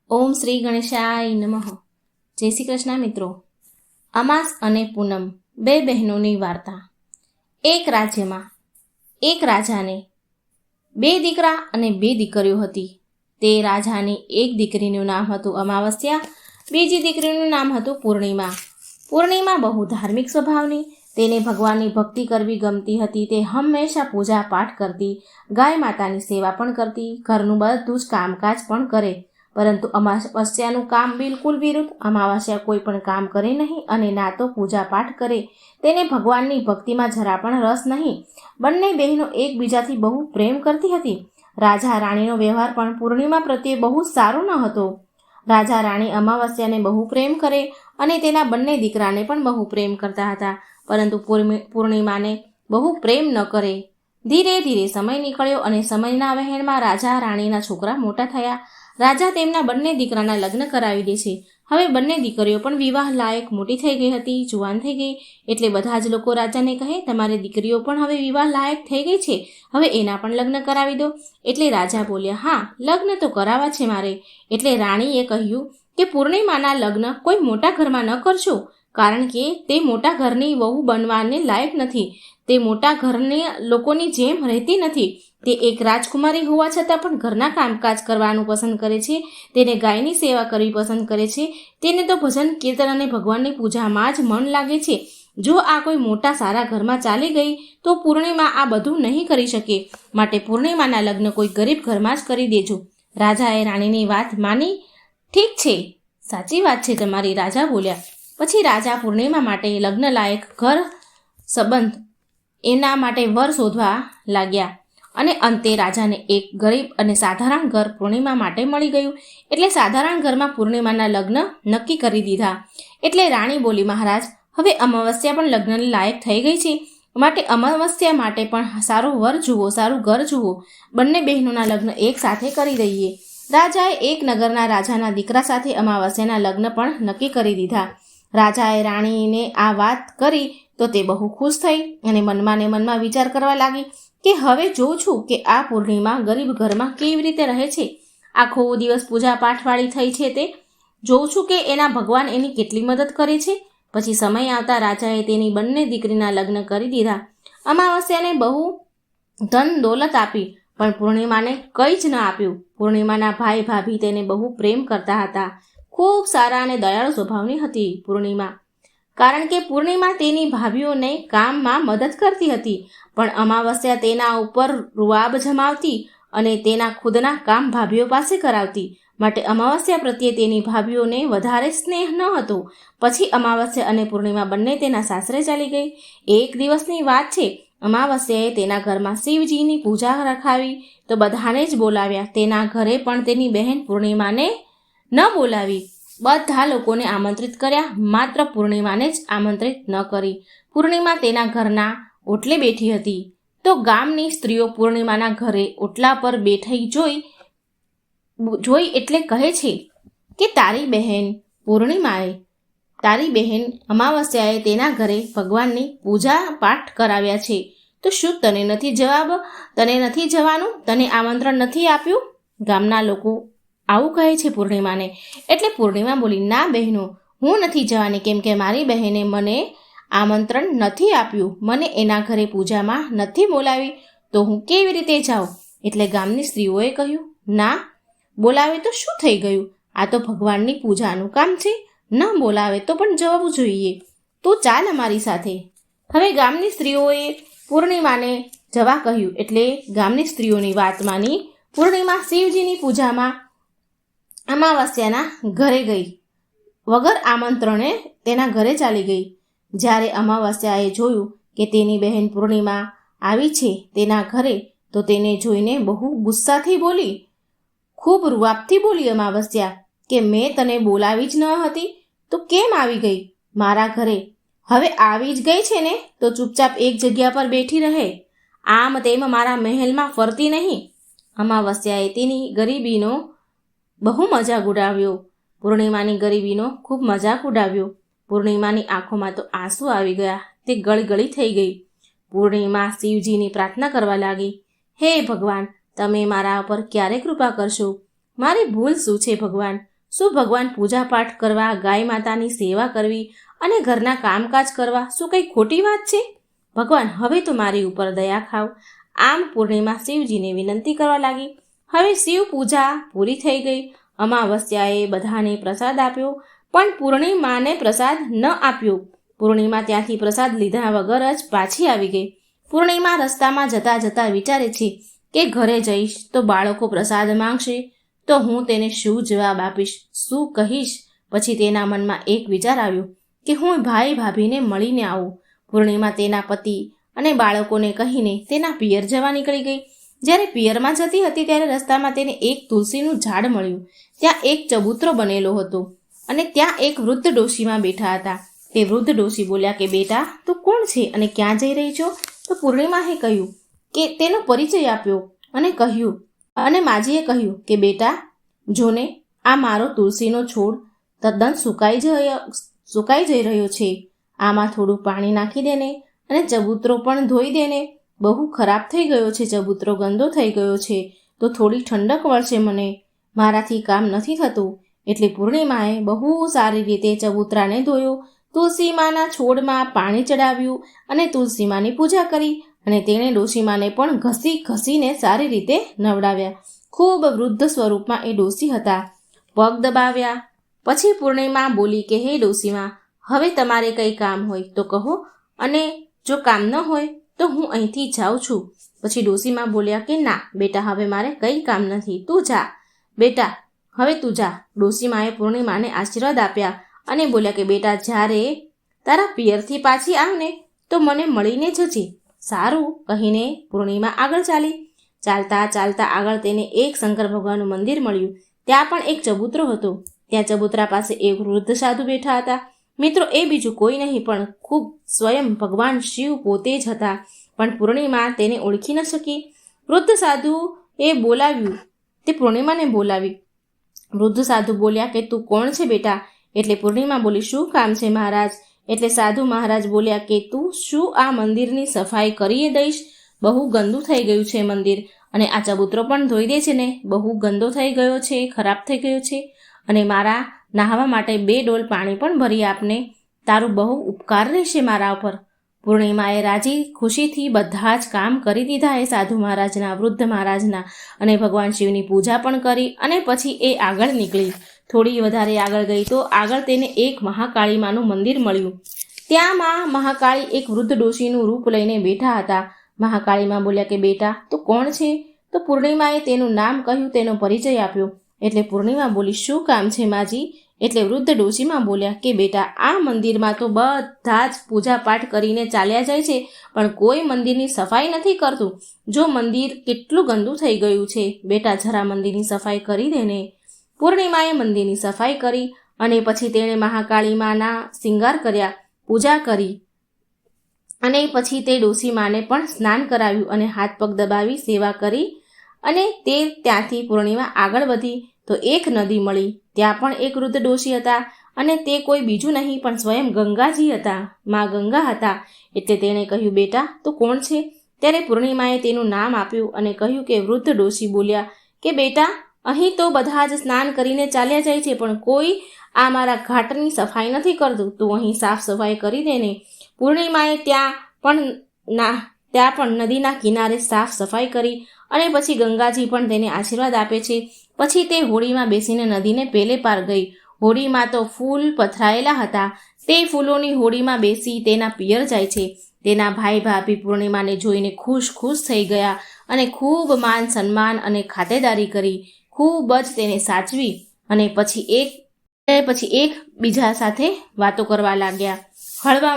ઓમ શ્રી ગણેશાય નમઃ. જય શ્રી કૃષ્ણ મિત્રો. અમાસ અને પૂનમ બે બહેનોની વાર્તા. એક રાજ્યમાં એક રાજાને બે દીકરા અને બે દીકરીઓ હતી. તે રાજાની એક દીકરીનું નામ હતું અમાવસ્યા, બીજી દીકરીનું નામ હતું પૂર્ણિમા. પૂર્ણિમા બહુ ધાર્મિક સ્વભાવની, તેને ભગવાનની ભક્તિ કરવી ગમતી હતી. તે હંમેશા પૂજા પાઠ કરતી, ગાય માતાની સેવા પણ કરતી, ઘરનું બધું જ કામકાજ પણ કરે. પરંતુ અમાવસ્યાનું કામ બિલકુલ વિરુદ્ધ. અમાવસ્યા કોઈ પણ કામ કરે નહીં અને ના તો પૂજા પાઠ કરે. તેને ભગવાનની ભક્તિમાં જરા પણ રસ નહીં. બંને બહેનો એકબીજાથી બહુ પ્રેમ કરતી હતી. રાજા રાણીનો વ્યવહાર પણ પૂર્ણિમા પ્રત્યે બહુ સારો ન હતો. રાજા રાણી અમાવસ્યાને બહુ પ્રેમ કરે અને તેના બંને દીકરાને પણ બહુ પ્રેમ કરતા હતા, પરંતુ પૂર્ણિમાને બહુ પ્રેમ ન કરે. ધીરે ધીરે સમય નીકળ્યો અને સમયના વહેણમાં રાજા રાણીના છોકરા મોટા થયા. રાજા તેમના બંને દીકરાના લગ્ન કરાવી દે છે. હવે બંને દીકરીઓ પણ વિવાહ લાયક મોટી થઈ ગઈ હતી, જુવાન થઈ ગઈ. એટલે બધા જ લોકો રાજાને કહે, તમારી દીકરીઓ પણ હવે વિવાહ લાયક થઈ ગઈ છે, હવે એના પણ લગ્ન કરાવી દો. એટલે રાજા બોલ્યા, હા, લગ્ન તો કરાવવા છે મારે. એટલે રાણીએ કહ્યું કે પૂર્ણિમાના લગ્ન કોઈ મોટા ઘરમાં ન કરશો, કારણ કે તે મોટા ઘરની વહુ બનવાને લાયક નથી. તે મોટા ઘરની લોકોની જેમ રહેતી નથી. તે એક રાજકુમારી હોવા છતાં પણ ઘરના કામકાજ કરવાનું પસંદ કરે છે. તેને ગાયની સેવા કરવી પસંદ કરે છે. તેને તો ભજન કીર્તન અને ભગવાનની પૂજામાં જ મન લાગે છે. જો આ કોઈ મોટા સારા ઘરમાં ચાલી ગઈ તો પૂર્ણિમા આ બધું નહીં કરી શકે. માટે પૂર્ણિમાના લગ્ન કોઈ ગરીબ ઘરમાં જ કરી દેજો. રાજાએ રાણીની વાત માની. ઠીક છે, સાચી વાત છે તમારી, રાજા બોલ્યા. પછી રાજા પૂર્ણિમા માટે લગ્ન લાયક ઘર સંબંધ એના માટે વર શોધવા લાગ્યા. અને અંતે રાજાને એક ગરીબ અને સાધારણ ઘર પૂર્ણિમા માટે મળી ગયું. એટલે સાધારણ ઘરમાં પૂર્ણિમાના લગ્ન નક્કી કરી દીધા. એટલે રાણી બોલી, મહારાજ, હવે અમાવસ્યા પણ લગ્નને લાયક થઈ ગઈ છે, માટે અમાવસ્યા માટે પણ સારો વર જુઓ, સારું ઘર જુઓ. બંને બહેનોના લગ્ન એક સાથે કરી દઈએ. રાજાએ એક નગરના રાજાના દીકરા સાથે અમાવસ્યાના લગ્ન પણ નક્કી કરી દીધા. રાજાએ રાણીને આ વાત કરી તો તે બહુ ખુશ થઈ અને મનમાં ને મનમાં વિચાર કરવા લાગી કે હવે જોઉં છું કે આ પૂર્ણિમા ગરીબ ઘરમાં કેવી રીતે રહે છે. આખો દિવસ પૂજા પાઠવાળી થઈ છે. તે જોઉં છું કે એના ભગવાન એની કેટલી મદદ કરે છે. પછી સમય આવતા રાજાએ તેની બંને દીકરીના લગ્ન કરી દીધા. અમાવસ્યાને બહુ ધન દોલત આપી, પણ પૂર્ણિમાને કંઈ જ ન આપ્યું. પૂર્ણિમાના ભાઈ ભાભી તેને બહુ પ્રેમ કરતા હતા. ખૂબ સારા અને દયાળુ સ્વભાવની હતી પૂર્ણિમા, કારણ કે પૂર્ણિમા તેની ભાભીઓને કામમાં મદદ કરતી હતી. પણ અમાવસ્યા તેના ઉપર રૂઆબ જમાવતી અને તેના ખુદના કામ ભાભીઓ પાસે કરાવતી. માટે અમાવસ્યા પ્રત્યે તેની ભાભીઓને વધારે સ્નેહ ન હતો. પછી અમાવસ્યા અને પૂર્ણિમા બંને તેના સાસરે ચાલી ગઈ. એક દિવસની વાત છે. અમાવસ્યાએ તેના ઘરમાં શિવજીની પૂજા રખાવી તો બધાને જ બોલાવ્યા. તેના ઘરે પણ તેની બહેન પૂર્ણિમાને ન બોલાવી. બધા લોકોને આમંત્રિત કર્યા, માત્ર પૂર્ણિમાને જ આમંત્રિત ન કરી. પૂર્ણિમા તેના ઘરના ઓટલે બેઠી હતી તો ગામની સ્ત્રીઓ પૂર્ણિમાના ઘરે ઓટલા પર બેઠી જોઈ એટલે કહે છે કે તારી બહેન પૂર્ણિમાએ, તારી બહેન અમાવસ્યાએ તેના ઘરે ભગવાનની પૂજા પાઠ કરાવ્યા છે, તો શું તને નથી જવાનું? તને આમંત્રણ નથી આપ્યું? ગામના લોકો આવું કહે છે પૂર્ણિમાને. એટલે પૂર્ણિમા બોલી, ના બહેનો, હું નથી જવાની, કેમ કે મારી બહેને મને આમંત્રણ નથી આપ્યું, મને એના ઘરે પૂજામાં નથી બોલાવી, તો હું કેવી રીતે જાઉં? એટલે ગામની સ્ત્રીઓએ કહ્યું, ના બોલાવે તો શું થઈ ગયું? આ તો ભગવાનની પૂજાનું કામ છે, ન બોલાવે તો પણ જવું જોઈએ. તું ચાલ અમારી સાથે. હવે ગામની સ્ત્રીઓએ પૂર્ણિમાને જવા કહ્યું. એટલે ગામની સ્ત્રીઓની વાત માની પૂર્ણિમા શિવજીની પૂજામાં અમાવસ્યાના ઘરે ગઈ. વગર આમંત્રણે તેના ઘરે ચાલી ગઈ. જ્યારે અમાવસ્યાએ જોયું કે તેની બહેન પૂર્ણિમા આવી છે તેના ઘરે, તો તેને જોઈને બહુ ગુસ્સાથી બોલી, ખૂબ રૂઆબથી બોલી અમાવસ્યા કે મેં તને બોલાવી જ ન હતી, તો કેમ આવી ગઈ મારા ઘરે? હવે આવી જ ગઈ છે ને, તો ચૂપચાપ એક જગ્યા પર બેઠી રહે, આમ તેમ મારા મહેલમાં ફરતી નહીં. અમાવસ્યાએ તેની ગરીબીનો બહુ મજાક ઉડાવ્યો. પૂર્ણિમાની ગરીબીનો ખૂબ મજાક ઉડાવ્યો. પૂર્ણિમાની આંખોમાં તો આંસુ આવી ગયા. તે ગળગળી થઈ ગઈ. પૂર્ણિમા શિવજીની પ્રાર્થના કરવા લાગી, હે ભગવાન, તમે મારા પર ક્યારે કૃપા કરશો? મારી ભૂલ શું છે ભગવાન? શું ભગવાન પૂજાપાઠ કરવા, ગાય માતાની સેવા કરવી અને ઘરના કામકાજ કરવા શું કંઈ ખોટી વાત છે? ભગવાન હવે તો મારી ઉપર દયા ખાવ. આમ પૂર્ણિમા શિવજીને વિનંતી કરવા લાગી. હવે શિવ પૂજા પૂરી થઈ ગઈ. અમાવસ્યાએ બધાને પ્રસાદ આપ્યો, પણ પૂર્ણિમાને પ્રસાદ ન આપ્યો. પૂર્ણિમા ત્યાંથી પ્રસાદ લીધા વગર જ પાછી આવી ગઈ. પૂર્ણિમા રસ્તામાં જતાં જતાં વિચારે છે કે ઘરે જઈશ તો બાળકો પ્રસાદ માંગશે તો હું તેને શું જવાબ આપીશ, શું કહીશ? પછી તેના મનમાં એક વિચાર આવ્યો કે હું ભાઈ ભાભીને મળીને આવું. પૂર્ણિમા તેના પતિ અને બાળકોને કહીને તેના પિયર જવા નીકળી ગઈ. જ્યારે પિયરમાં જતી હતી ત્યારે રસ્તામાં તેને એક તુલસીનું ઝાડ મળ્યું. ત્યાં એક ચબૂતરો બનેલો હતો અને ત્યાં એક વૃદ્ધ ડોશીમાં બેઠા હતા. તે વૃદ્ધ ડોશી બોલ્યા કે બેટા, તું કોણ છે અને ક્યાં જઈ રહી છો? તો પૂર્ણિમાએ કહ્યું કે તેનો પરિચય આપ્યો અને માજીએ કહ્યું કે બેટા જોને, આ મારો તુલસીનો છોડ તદ્દન સુકાઈ જઈ રહ્યો છે. આમાં થોડું પાણી નાખી દેને અને ચબૂતરો પણ ધોઈ દેને. બહુ ખરાબ થઈ ગયો છે, ચબૂતરો ગંદો થઈ ગયો છે, તો થોડી ઠંડક વળશે મને. મારાથી કામ નથી થતું. એટલે પૂર્ણિમાએ બહુ સારી રીતે ચબૂતરાને ધોયો, તુલસીમાના છોડમાં પાણી ચડાવ્યું અને તુલસીમાની પૂજા કરી અને તેણે ડોશીમાને પણ ઘસીને સારી રીતે નવડાવ્યા. ખૂબ વૃદ્ધ સ્વરૂપમાં એ ડોશી હતા. પગ દબાવ્યા. પછી પૂર્ણિમા બોલી કે હે ડોશીમા, હવે તમારે કંઈ કામ હોય તો કહો, અને જો કામ ન હોય તો હું અહીંથી જાઉં છું. પછી ડોશીમા બોલ્યા કે ના બેટા, હવે મારે કંઈ કામ નથી, તું જા બેટા, હવે તું જા. ડોશીમાએ પૂર્ણિમાને આશીર્વાદ આપ્યા અને બોલ્યા કે બેટા, જ્યારે તારા પિયરથી પાછી આવને તો મને મળીને જજે. સારું કહીને પૂર્ણિમા આગળ ચાલી. ચાલતા ચાલતા આગળ તેને એક શંકર ભગવાનનું મંદિર મળ્યું. ત્યાં પણ એક ચબૂતરો હતો. ત્યાં ચબૂતરા પાસે એક વૃદ્ધ સાધુ બેઠા હતા. મિત્રો, એ બીજું કોઈ નહીં પણ ખૂબ સ્વયં ભગવાન શિવ પોતે જ હતા. પણ પૂર્ણિમા તેને ઓળખી ન શકી. વૃદ્ધ સાધુ તે પૂર્ણિમાને બોલાવી. વૃદ્ધ સાધુ બોલ્યા કે તું કોણ છે બેટા? એટલે પૂર્ણિમા બોલી, શું કામ છે મહારાજ? એટલે સાધુ મહારાજ બોલ્યા કે તું શું આ મંદિરની સફાઈ કરી દઈશ? બહુ ગંદુ થઈ ગયું છે મંદિર, અને આ ચબૂતરો પણ ધોઈ દે છે ને, બહુ ગંદો થઈ ગયો છે, ખરાબ થઈ ગયો છે. અને મારા નહાવા માટે 2 ડોલ પાણી પણ ભરી આપને, તારું બહુ ઉપકાર રહેશે મારા ઉપર. પૂર્ણિમાએ રાજી ખુશીથી બધા જ કામ કરી દીધા એ સાધુ મહારાજના, વૃદ્ધ મહારાજના, અને ભગવાન શિવની પૂજા પણ કરી અને પછી એ આગળ નીકળી. થોડી વધારે આગળ ગઈ તો આગળ તેને એક મહાકાળીમાનું મંદિર મળ્યું. ત્યાં મહાકાળી એક વૃદ્ધ ડોશીનું રૂપ લઈને બેઠા હતા. મહાકાળીમાં બોલ્યા કે બેટા, તું કોણ છે? તો પૂર્ણિમાએ તેનું નામ કહ્યું, તેનો પરિચય આપ્યો. એટલે પૂર્ણિમા બોલી, શું કામ છે માજી? એટલે વૃદ્ધ ડોશીમાં બોલ્યા કે બેટા, આ મંદિરમાં તો બધા જ પૂજાપાઠ કરીને ચાલ્યા જાય છે, પણ કોઈ મંદિરની સફાઈ નથી કરતું. જો મંદિર કેટલું ગંદુ થઈ ગયું છે, બેટા જરા મંદિરની સફાઈ કરી દે ને. પૂર્ણિમાએ મંદિરની સફાઈ કરી અને પછી તેણે મહાકાળીમાના શિંગાર કર્યા, પૂજા કરી અને પછી તે ડોશીમાને પણ સ્નાન કરાવ્યું અને હાથ પગ દબાવી સેવા કરી અને તે ત્યાંથી પૂર્ણિમા આગળ વધી તો એક નદી મળી. ત્યાં પણ એક વૃદ્ધ ડોશી હતા અને તે કોઈ બીજું નહીં પણ સ્વયં ગંગાજી હતા, મા ગંગા હતા. એટલે તેણે કહ્યું, બેટા તું કોણ છે? ત્યારે પૂર્ણિમાએ તેનું નામ આપ્યું અને કહ્યું કે વૃદ્ધ ડોશી બોલ્યા કે બેટા, અહીં તો બધા જ સ્નાન કરીને ચાલ્યા જાય છે, પણ કોઈ આ મારા ઘાટની સફાઈ નથી કરતું. તું અહીં સાફ સફાઈ કરી દે ને. પૂર્ણિમાએ ત્યાં પણ નદીના કિનારે સાફ સફાઈ કરી અને પછી ગંગાજી પણ તેને આશીર્વાદ આપે છે. પછી તે હોડીમાં બેસીને નદીને પેલે પાર ગઈ. હોડીમાં તો ફૂલ પથરાયેલા હતા. તે ફૂલોની હોડીમાં બેસી તેના પિયર જાય છે. તેના ભાઈ ભાભી પૂર્ણિમાને જોઈને ખુશ થઈ ગયા અને ખૂબ માન સન્માન અને ખાતેદારી કરી. ખૂબ જ તેને સાચવી અને પછી એક બીજા સાથે વાતો કરવા લાગ્યા.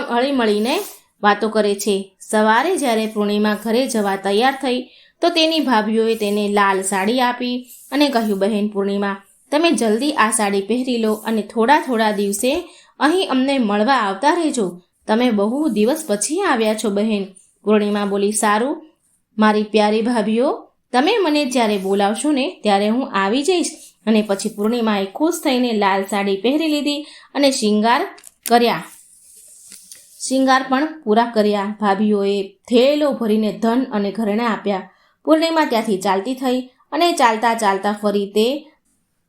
હળી મળીને વાતો કરે છે. સવારે જ્યારે પૂર્ણિમા ઘરે જવા તૈયાર થઈ તો તેની ભાભીઓએ તેને લાલ સાડી આપી અને કહ્યું, બહેન પૂર્ણિમા, તમે જલ્દી આ સાડી પહેરી લો અને થોડા દિવસે અહીં અમને મળવા આવતા રહેજો. તમે બહુ દિવસ પછી આવ્યા છો બહેન. પૂર્ણિમા બોલી, સારું મારી પ્યારી ભાભીઓ, તમે મને જ્યારે બોલાવશો ને ત્યારે હું આવી જઈશ. અને પછી પૂર્ણિમાએ ખુશ થઈને લાલ સાડી પહેરી લીધી અને શિંગાર પણ પૂરા કર્યા. ભાભીઓએ થેલો ભરીને ધન અને ઘરેણાં આપ્યા. પૂર્ણિમા ત્યાંથી ચાલતી થઈ અને ચાલતા ફરી તે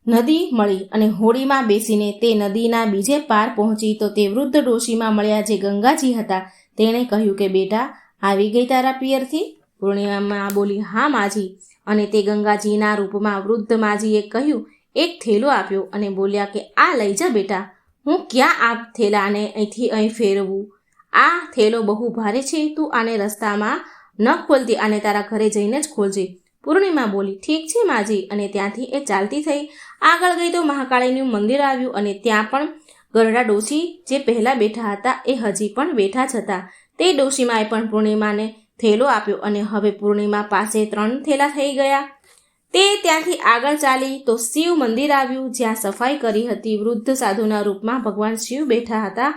નદી મળી અને હોડીમાં બેસીને તે નદીના બીજે પાર પહોંચી તો તે વૃદ્ધ ડોશીમાં મળ્યા જે ગંગાજી હતા. તેણે કહ્યું કે બેટા, આવી ગઈ તારા પિયરથી? પૂર્ણિમા બોલી, હા માજી. અને તે ગંગાજીના રૂપમાં વૃદ્ધ માજીએ કહ્યું, એક થેલો આપ્યો અને બોલ્યા કે આ લઈ જા બેટા. હું ક્યાં આ થેલાને અહીંથી અહીં ફેરવું? આ થેલો બહુ ભારે છે, તું આને રસ્તામાં ન ખોલતી, આને તારા ઘરે જઈને જ ખોલજે. પૂર્ણિમા બોલી, ઠીક છે માજી. અને ત્યાંથી એ ચાલતી થઈ. આગળ ગઈ તો મહાકાળીનું મંદિર આવ્યું અને ત્યાં પણ ગરડા ડોશી જે પહેલાં બેઠા હતા એ હજી પણ બેઠા જ હતા. તે ડોશીમાએ પણ પૂર્ણિમાને થેલો આપ્યો અને હવે પૂર્ણિમા પાસે 3 થેલા થઈ ગયા. તે ત્યાંથી આગળ ચાલી તો શિવ મંદિર આવ્યું જ્યાં સફાઈ કરી હતી. વૃદ્ધ સાધુના રૂપમાં ભગવાન શિવ બેઠા હતા.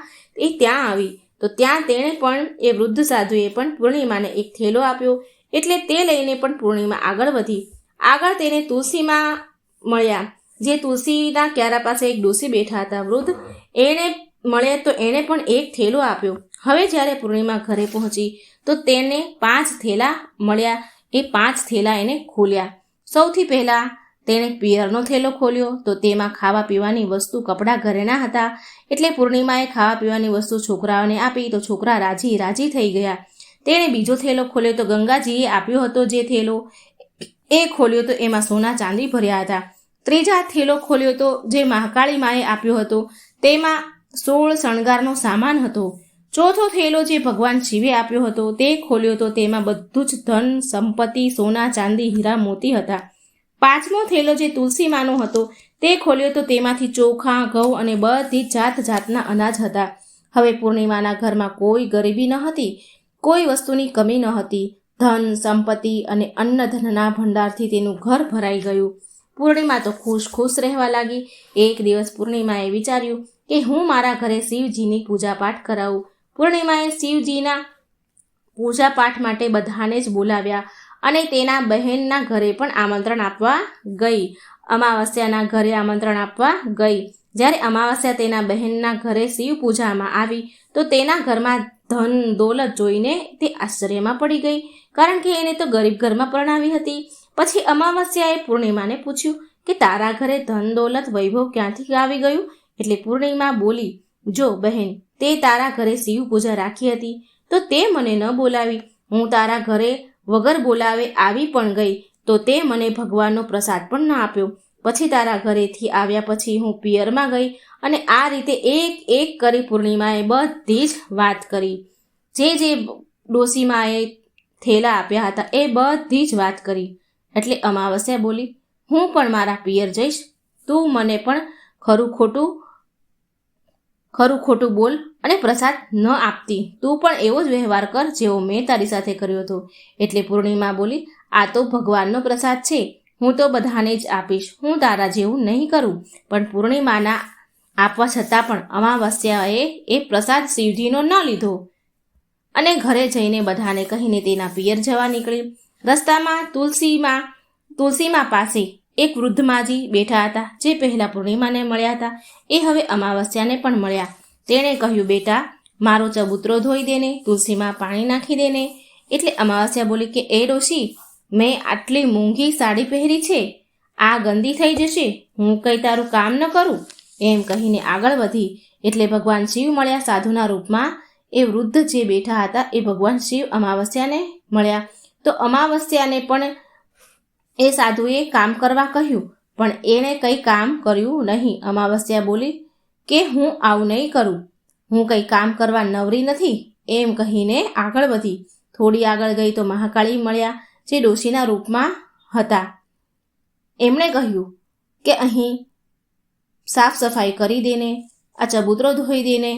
એ ત્યાં આવી તો ત્યાં તેણે પણ એ વૃદ્ધ સાધુએ પણ પૂર્ણિમાને એક થેલો આપ્યો. એટલે તે લઈને પણ પૂર્ણિમા આગળ વધી. આગળ તેને તુલસીમાં મળ્યા જે તુલસીના ક્યારા પાસે એક ડોશી બેઠા હતા. વૃદ્ધ એણે મળ્યા તો એણે પણ એક થેલો આપ્યો. હવે જ્યારે પૂર્ણિમા ઘરે પહોંચી તો તેને 5 થેલા મળ્યા. એ 5 થેલા એને ખોલ્યા. સૌથી પહેલાં તેણે પિયરનો થેલો ખોલ્યો તો તેમાં ખાવા પીવાની વસ્તુ, કપડાં, ઘરેણાં હતા. એટલે પૂર્ણિમાએ ખાવા પીવાની વસ્તુ છોકરાઓને આપી તો છોકરા રાજી થઈ ગયા. તેણે બીજો થેલો ખોલ્યો તો ગંગાજીએ આપ્યો હતો જે થેલો એ ખોલ્યો તો એમાં સોના ચાંદી ભર્યા હતા. ત્રીજા થેલો ખોલ્યો તો જે મહાકાળી માએ આપ્યો હતો તેમાં 16 શણગારનો સામાન હતો. ચોથો થેલો જે ભગવાન શિવે આપ્યો હતો તે ખોલ્યો તો તેમાં બધું જ ધન, સંપત્તિ, સોના, ચાંદી, હીરા, મોતી હતા. 5મો થેલો જે તુલસી માનો હતો તે ખોલ્યો તો તેમાંથી ચોખા, ઘઉં અને બધી જાતના અનાજ હતા. હવે પૂર્ણિમાના ઘરમાં કોઈ ગરીબી ન હતી, કોઈ વસ્તુની કમી ન હતી. ધન, સંપત્તિ અને અન્નધનના ભંડારથી તેનું ઘર ભરાઈ ગયું. પૂર્ણિમા તો ખુશ રહેવા લાગી. એક દિવસ પૂર્ણિમાએ વિચાર્યું કે હું મારા ઘરે શિવજીની પૂજાપાઠ કરાવું. પૂર્ણિમાએ શિવજીના પૂજાપાઠ માટે બધાને જ બોલાવ્યા અને તેના બહેનના ઘરે પણ આમંત્રણ આપવા ગઈ. અમાવસ્યાના ઘરે આમંત્રણ આપવા ગઈ. જ્યારે અમાવસ્યા તેના બહેનના ઘરે શિવ પૂજામાં આવી તો તેના ઘરમાં ધન દોલત જોઈને તે આશ્ચર્યમાં પડી ગઈ, કારણ કે એને તો ગરીબ ઘરમાં પરણાવી હતી. પછી અમાવસ્યાએ પૂર્ણિમાને પૂછ્યું કે તારા ઘરે ધન દોલત વૈભવ ક્યાંથી આવી ગયું? એટલે પૂર્ણિમા બોલી, જો બહેન, તે તારા ઘરે શિવ પૂજા રાખી હતી તો તે મને ન બોલાવી. હું તારા ઘરે વગર બોલાવે આવી પણ ગઈ તો તે મને ભગવાનનો પ્રસાદ પણ ન આપ્યો. પછી તારા ઘરેથી આવ્યા પછી હું પિયરમાં ગઈ અને આ રીતે એક કરી પૂર્ણિમાએ બધી જ વાત કરી. જે ડોશીમાએ થેલા આપ્યા હતા એ બધી જ વાત કરી. એટલે અમાવસ્યા બોલી, હું પણ મારા પિયર જઈશ. તું મને પણ ખરું ખોટું બોલ અને પ્રસાદ ન આપતી. તું પણ એવો જ વ્યવહાર કર જેવો મેં તારી સાથે કર્યો હતો. એટલે પૂર્ણિમા બોલી, આ તો ભગવાનનો પ્રસાદ છે, હું તો બધાને જ આપીશ. હું તારા જેવું નહીં કરું. પણ પૂર્ણિમાના આપવા છતાં પણ અમાવસ્યાએ એ પ્રસાદ શિવજીનો ન લીધો અને ઘરે જઈને બધાને કહીને તેના પિયર જવા નીકળી. રસ્તામાં તુલસીમાં પાસે એક વૃદ્ધ માજી બેઠા હતા જે પહેલાં પૂર્ણિમાને મળ્યા હતા. એ હવે અમાવસ્યાને પણ મળ્યા. તેણે કહ્યું, બેટા, મારો ચબૂતરો ધોઈ દેને, તુલસીમાં પાણી નાખી દેને. એટલે અમાવસ્યા બોલી કે એ ડોશી, મેં આટલી મોંઘી સાડી પહેરી છે, આ ગંદી થઈ જશે, હું કંઈ તારું કામ ન કરું. એમ કહીને આગળ વધી. એટલે ભગવાન શિવ મળ્યા સાધુના રૂપમાં. એ વૃદ્ધ જે બેઠા હતા એ ભગવાન શિવ અમાવસ્યાને મળ્યા. તો અમાવસ્યાને પણ એ સાધુએ કામ કરવા કહ્યું પણ એણે કંઈ કામ કર્યું નહીં. અમાવસ્યા બોલી કે હું આવું નહીં કરું, હું કંઈ કામ કરવા નવરી નથી. એમ કહીને આગળ વધી. થોડી આગળ ગઈ તો મહાકાળી મળ્યા જે ડોશીના રૂપમાં હતા. એમણે કહ્યું કે અહીં સાફ સફાઈ કરી દેને, આ ચબૂતરો ધોઈ દેને,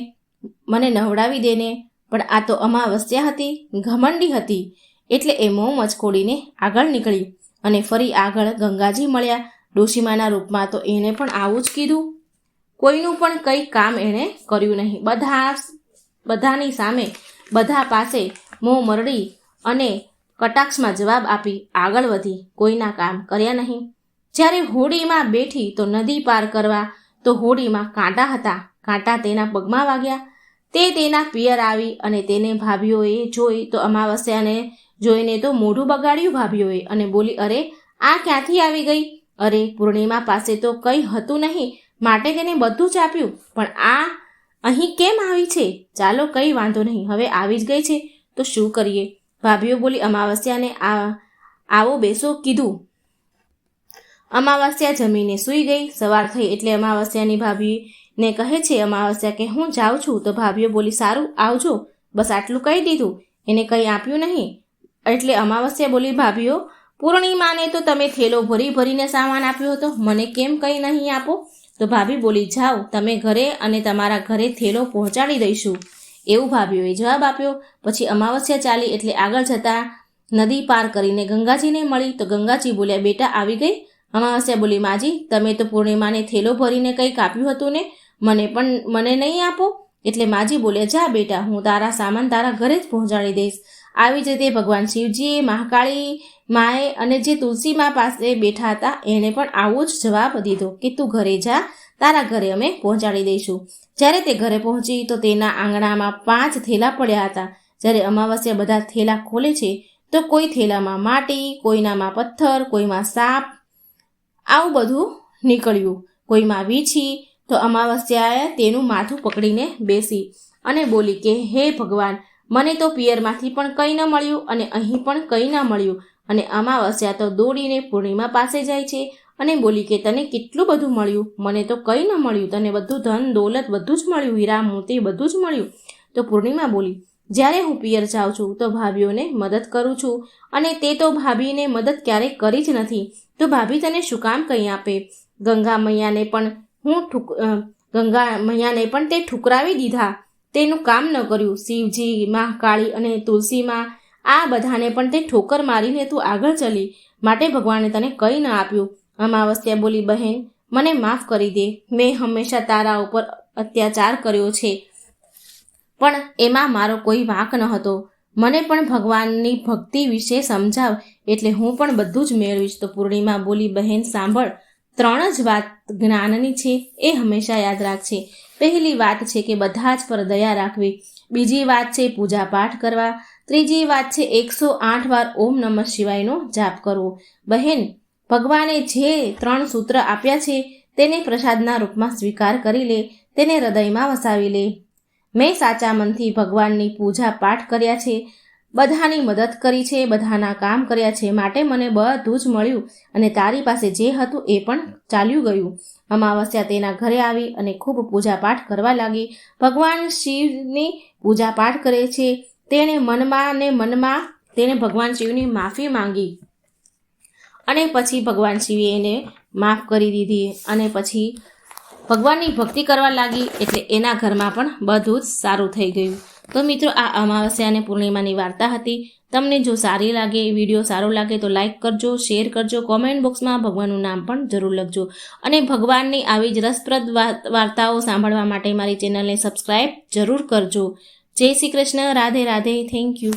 મને નવડાવી દેને. પણ આ તો અમાવસ્યા હતી, ઘમંડી હતી. એટલે એ મોં મચકોડીને આગળ નીકળી અને ફરી આગળ ગંગાજી મળ્યા ડોશીમાના રૂપમાં. તો એણે પણ આવું જ કીધું. કોઈનું પણ કંઈ કામ એણે કર્યું નહીં. બધાની સામે બધા પાસે મોં મરડી અને કટાક્ષમાં જવાબ આપી આગળ વધી. કોઈના કામ કર્યા નહીં. જ્યારે હોડીમાં બેઠી તો નદી પાર કરવા તો હોડીમાં કાંટા હતા. કાંટા તેના પગમાં વાગ્યા. તે તેના પિયર આવી અને તેને ભાભીઓએ જોઈ તો અમાવસ્યાને જોઈને તો મોઢું બગાડ્યું ભાભીઓએ અને બોલી, અરે આ ક્યાંથી આવી ગઈ? અરે પૂર્ણિમા પાસે તો કંઈ હતું નહીં, માટે તેને બધું જ આપ્યું, પણ આ અહીં કેમ આવી છે? ચાલો કંઈ વાંધો નહીં, હવે આવી જ ગઈ છે તો શું કરીએ? ભાભીઓ બોલી, અમાવસ્યાને આવો બેસો કીધું. અમાવસ્યા જમીને સૂઈ ગઈ. સવાર થઈ એટલે અમાવસ્યાની ભાભીને કહે છે, અમાવસ્યા કે હું જાઉં છું. તો ભાભીઓ બોલી, સારું આવજો, બસ આટલું કહી દીધું, એને કંઈ આપ્યું નહીં. એટલે અમાવસ્યા બોલી, ભાભીઓ પૂર્ણિમાને તો તમે થેલો ભરી ભરીને સામાન આપ્યો હતો, મને કેમ કંઈ નહીં આપો? તો ભાભી બોલી, જાઓ તમે ઘરે અને તમારા ઘરે થેલો પહોંચાડી દઈશું, એવું ભાભીઓએ જવાબ આપ્યો. પછી અમાવસ્યા ચાલી એટલે આગળ જતા નદી પાર કરીને ગંગાજીને મળી. તો ગંગાજી બોલ્યા, બેટા આવી ગઈ? અમાવસ્યા બોલી, માજી તમે તો પૂર્ણિમાને થેલો ભરીને કંઈક આપ્યું હતું ને, મને નહીં આપો? એટલે માજી બોલ્યા, જા બેટા, હું તારા સામાન તારા ઘરે જ પહોંચાડી દઈશ. આવી જ રીતે ભગવાન શિવજીએ, મહાકાળી માએ અને જે તુલસી મા પાસે બેઠા હતા એણે પણ આવો જ જવાબ દીધો કે તું ઘરે જા, તારા ઘરે અમે પહોંચાડી દઈશું. જ્યારે તે ઘરે પહોંચી તો તેના આંગણામાં 5 થેલા પડ્યા હતા. જ્યારે અમાવસ્યા બધા થેલા ખોલે છે તો કોઈ થેલામાં માટી, કોઈનામાં પથ્થર, કોઈમાં સાપ, આવું બધું નીકળ્યું, કોઈમાં વીછી. તો અમાવસ્યાએ તેનું માથું પકડીને બેસી અને બોલી કે હે ભગવાન, મને તો પિયરમાંથી પણ કંઈ ન મળ્યું અને અહીં પણ કંઈ ન મળ્યું. અને અમાવસ્યા તો દોડીને પૂર્ણિમા પાસે જાય છે અને બોલી કે તને કેટલું બધું મળ્યું, મને તો કંઈ ન મળ્યું, તને બધું ધન દોલત બધું જ મળ્યું, હીરા મોતી બધું જ મળ્યું. તો પૂર્ણિમા બોલી, જ્યારે હું પિયર જાઉં છું તો ભાભીઓને મદદ કરું છું અને તે તો ભાભીને મદદ ક્યારેય કરી જ નથી, તો ભાભી તને શું કામ કંઈ આપે? ગંગા મૈયાને પણ તે ઠુકરાવી દીધા, તેનું કામ ન કર્યું. શિવજી, મહાકાળી અને તુલસીમાં આ બધાને પણ તે ઠોકર મારીને તું આગળ ચલી, માટે ભગવાને તને કંઈ ન આપ્યું. અમાવસ્યા બોલી, બહેન મને માફ કરી દે, મેં હંમેશા તારા ઉપર અત્યાચાર કર્યો છે, પણ એમાં મારો કોઈ વાંક ન હતો. મને પણ ભગવાનની ભક્તિ વિશે સમજાવ, એટલે હું પણ બધું જ મેળવીશ. તો પૂર્ણિમા બોલી, બહેન સાંભળ, 3 જ વાત જ્ઞાનની છે, એ હંમેશા યાદ રાખજે. પહેલી વાત છે કે બધા જ પર દયા રાખવી. બીજી વાત છે પૂજા પાઠ કરવા. ત્રીજી વાત છે 108 વાર ઓમ નમઃ શિવાયનો જાપ કરવો. બહેન, ભગવાને જે 3 સૂત્ર આપ્યા છે તેને પ્રસાદના રૂપમાં સ્વીકાર કરી લે, તેને હૃદયમાં વસાવી લે. મેં સાચા મનથી ભગવાનની પૂજા પાઠ કર્યા છે, બધાની મદદ કરી છે, બધાના કામ કર્યા છે, માટે મને બધું જ મળ્યું અને તારી પાસે જે હતું એ પણ ચાલ્યું ગયું. અમાવસ્યા તેના ઘરે આવી અને ખૂબ પૂજા પાઠ કરવા લાગી. ભગવાન શિવની પૂજા પાઠ કરે છે. તેણે મનમાં ભગવાન શિવની માફી માંગી અને પછી ભગવાન શિવે એને માફ કરી દીધી અને પછી ભગવાનની ભક્તિ કરવા લાગી, એટલે એના ઘરમાં પણ બધું જ સારું થઈ ગયું. તો મિત્રો, આ અમાવસ્યા અને પૂર્ણિમાની વાર્તા હતી. તમને જો સારી લાગે, વિડીયો સારો લાગે તો લાઈક કરજો, શેર કરજો, કોમેન્ટ બોક્સમાં ભગવાનનું નામ પણ જરૂર લખજો અને ભગવાનની આવી જ રસપ્રદ વાર્તાઓ સાંભળવા માટે મારી ચેનલને સબસ્ક્રાઈબ જરૂર કરજો. જય શ્રી કૃષ્ણ, રાધે રાધે, થેન્ક યુ.